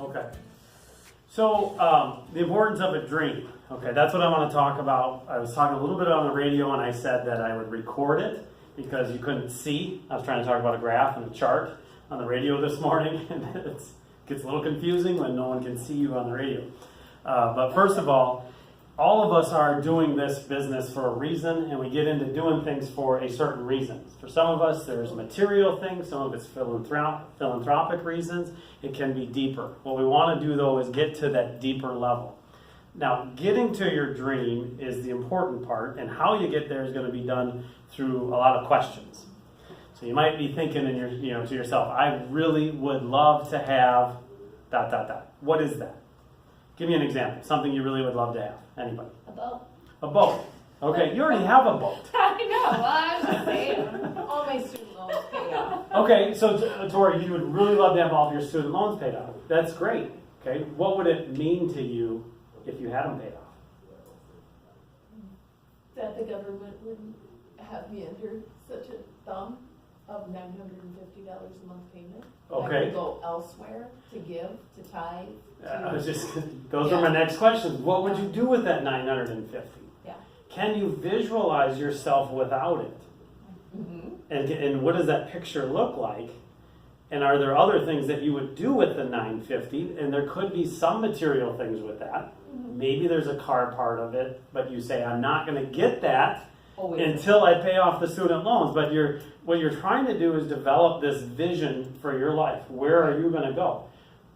Okay. So the importance of a dream. Okay, that's what I want to talk about. I was talking a little bit on the radio and I said that I would record it because you couldn't see. I was trying to talk about a graph and a chart on the radio this morning, and it gets a little confusing when no one can see you on the radio. But first of all of us are doing this business for a reason, and we get into doing things for a certain reason. For some of us, there's material things. Some of it's philanthropic reasons. It can be deeper. What we want to do, though, is get to that deeper level. Now, getting to your dream is the important part, and how you get there is going to be done through a lot of questions. So you might be thinking to yourself, I really would love to have ... What is that? Give me an example. Something you really would love to have. Anybody? A boat. A boat. Okay, you already have a boat. I know. Well, I was just saying. All my student loans paid off. Okay, so Tori, you would really love to have all of your student loans paid off. That's great. Okay, what would it mean to you if you had them paid off? That the government wouldn't have me under such a thumb of $950 a month payment. Okay. I would go elsewhere to give, to tithe. Those are my next questions. What would you do with that $950? Yeah. Can you visualize yourself without it? Mm-hmm. And what does that picture look like? And are there other things that you would do with the $950? And there could be some material things with that. Mm-hmm. Maybe there's a car part of it, but you say, I'm not going to get that Always. until I pay off the student loans. But what you're trying to do is develop this vision for your life. Where are you going to go?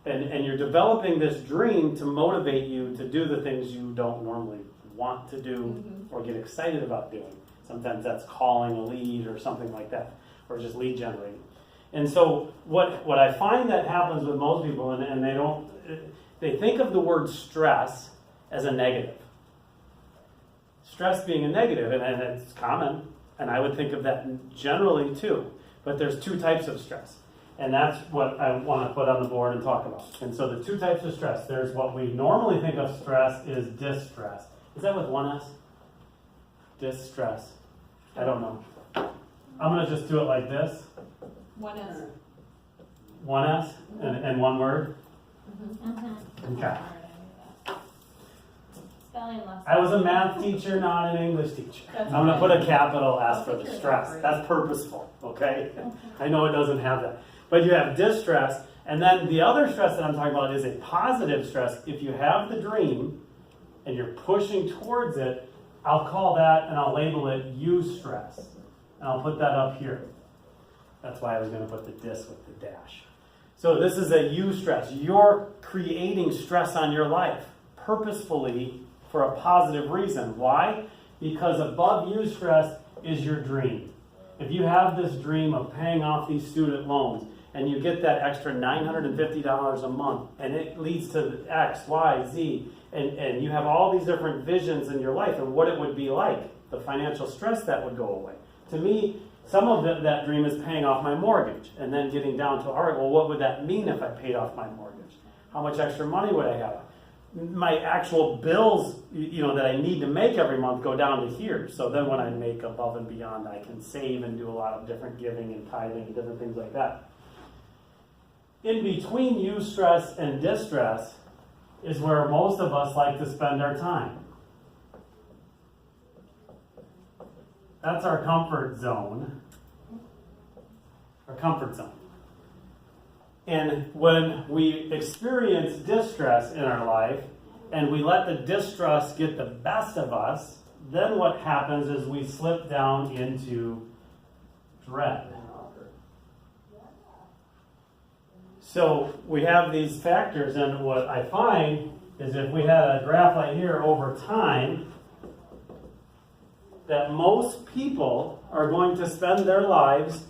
And you're developing this dream to motivate you to do the things you don't normally want to do Mm-hmm. or get excited about doing. Sometimes that's calling a lead or something like that, or just lead generating. And so what I find that happens with most people, and they think of the word stress as a negative. Stress being a negative, and it's common, and I would think of that generally too. But there's two types of stress. And that's what I want to put on the board and talk about. And so the two types of stress, there's what we normally think of stress is distress. Is that with one S? Distress. I don't know. I'm going to just do it like this. One is. One S and one word. Mm-hmm. Okay. Spelling lesson. I was a math teacher, not an English teacher. I'm going to put a capital S for the stress. That's purposeful, okay? I know it doesn't have that. But you have distress, and then the other stress that I'm talking about is a positive stress. If you have the dream and you're pushing towards it, I'll call that and I'll label it eustress. And I'll put that up here. That's why I was going to put the dis with the dash. So this is a eustress. You're creating stress on your life purposefully for a positive reason. Why? Because above eustress is your dream. If you have this dream of paying off these student loans, and you get that extra $950 a month, and it leads to X, Y, Z, and you have all these different visions in your life and what it would be like, the financial stress that would go away. To me, some of that dream is paying off my mortgage, and then getting down to, all right, well, what would that mean if I paid off my mortgage? How much extra money would I have? My actual bills, that I need to make every month go down to here. So then when I make above and beyond, I can save and do a lot of different giving and tithing and different things like that. In between eustress and distress is where most of us like to spend our time. That's our comfort zone. Our comfort zone. And when we experience distress in our life, and we let the distress get the best of us, then what happens is we slip down into dread. So we have these factors, and what I find is if we had a graph like here over time, that most people are going to spend their lives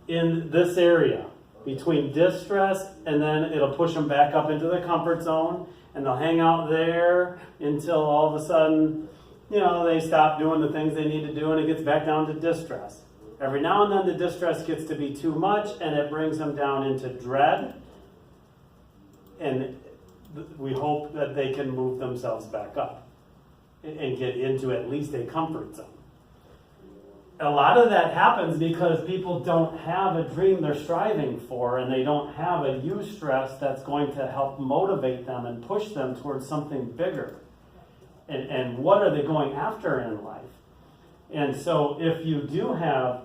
in this area between distress, and then it'll push them back up into the comfort zone, and they'll hang out there until all of a sudden, they stop doing the things they need to do, and it gets back down to distress. Every now and then the distress gets to be too much, and it brings them down into dread, and we hope that they can move themselves back up and get into at least a comfort zone. a lot of that happens because people don't have a dream they're striving for, and they don't have a eustress that's going to help motivate them and push them towards something bigger. And what are they going after in life? And so if you do have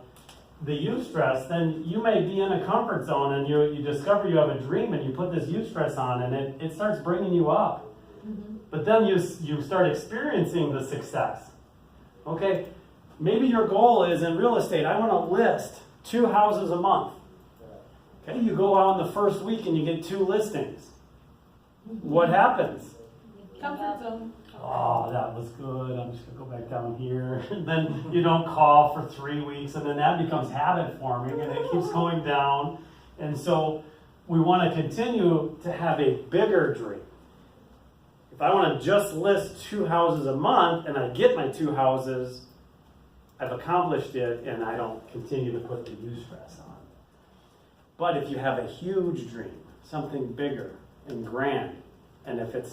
the eustress, then you may be in a comfort zone, and you discover you have a dream, and you put this eustress on, and it starts bringing you up. But then you start experiencing the success. Okay, maybe your goal is in real estate, I want to list 2 houses a month. Okay, you go out in the first week and you get 2 listings. What happens? Comfort zone. Oh, that was good. I'm just going to go back down here. And then you don't call for 3 weeks, and then that becomes habit forming, and it keeps going down. And so we want to continue to have a bigger dream. If I want to just list 2 houses a month and I get my 2 houses, I've accomplished it, and I don't continue to put the eustress on. But if you have a huge dream, something bigger and grand, and if it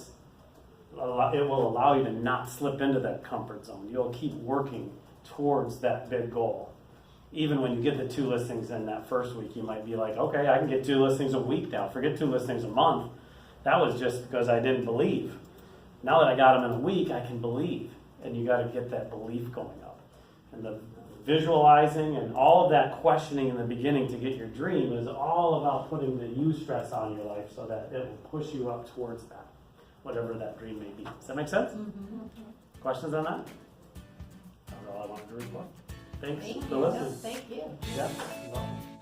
will allow you to not slip into that comfort zone. You'll keep working towards that big goal. Even when you get the 2 listings in that first week, you might be like, okay, I can get 2 listings a week now. Forget 2 listings a month. That was just because I didn't believe. Now that I got them in a week, I can believe. And you got to get that belief going up. And the visualizing and all of that questioning in the beginning to get your dream is all about putting the eustress on your life so that it will push you up towards that, whatever that dream may be. Does that make sense? Questions on that? That's all I wanted to report. Thanks for listening. Thank you. Yeah, you're welcome.